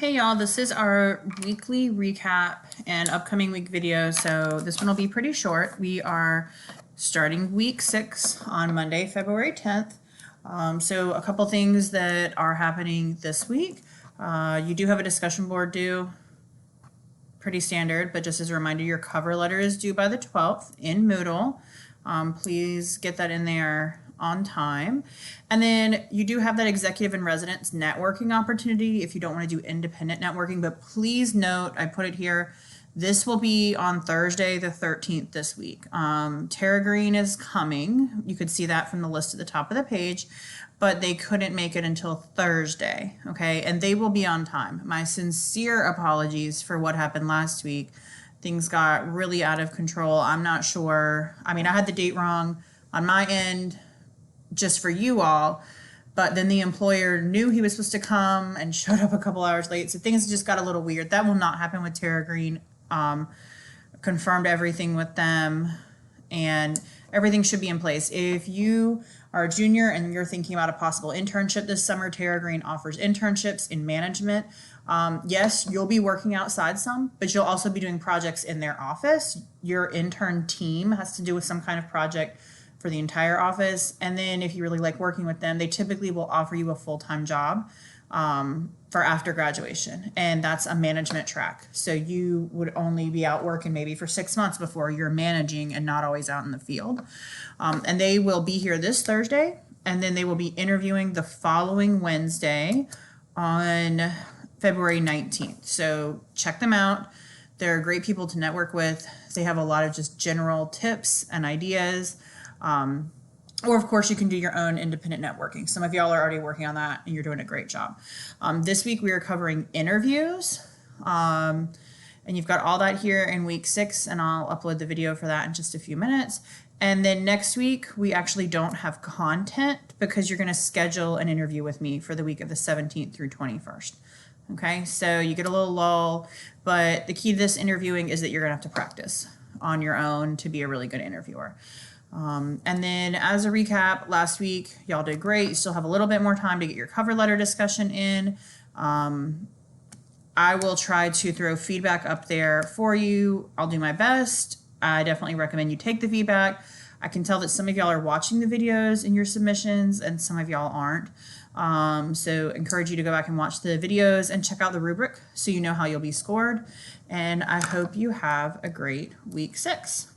Hey y'all, this is our weekly recap and upcoming week video. So this one will be pretty short. We are starting week 6 on Monday, February 10th. So a couple things that are happening this week. You do have a discussion board due, pretty standard, but just as a reminder, your cover letter is due by the 12th in Moodle. Please get that in there on time. And then you do have that executive in residence networking opportunity if you don't want to do independent networking, but please note, I put it here, this will be on Thursday the 13th this week. Tara Green is coming. You could see that from the list at the top of the page, but they couldn't make it until Thursday, okay? And they will be on time. My sincere apologies for what happened last week. Things got really out of control. I'm not sure. I mean, I had the date wrong on my end, just for you all, but then the employer knew he was supposed to come and showed up a couple hours late, so things just got a little weird. That will not happen with Tara Green. Confirmed everything with them, and everything should be in place. If you are a junior and you're thinking about a possible internship this summer, Tara Green offers internships in management. Yes, you'll be working outside some, but you'll also be doing projects in their office. Your intern team has to do with some kind of project for the entire office. And then if you really like working with them, they typically will offer you a full-time job for after graduation. And that's a management track. So you would only be out working maybe for 6 months before you're managing and not always out in the field. And they will be here this Thursday, and then they will be interviewing the following Wednesday on February 19th. So check them out. They're great people to network with. They have a lot of just general tips and ideas. Or of course you can do your own independent networking. Some of y'all are already working on that and you're doing a great job. This week we are covering interviews. And you've got all that here in week 6, and I'll upload the video for that in just a few minutes. And then next week we actually don't have content because you're going to schedule an interview with me for the week of the 17th through 21st. Okay, so you get a little lull, but the key to this interviewing is that you're going to have to practice on your own to be a really good interviewer. And then as a recap, last week, y'all did great. You still have a little bit more time to get your cover letter discussion in. I will try to throw feedback up there for you. I'll do my best. I definitely recommend you take the feedback. I can tell that some of y'all are watching the videos in your submissions and some of y'all aren't. So encourage you to go back and watch the videos and check out the rubric so you know how you'll be scored. And I hope you have a great week 6.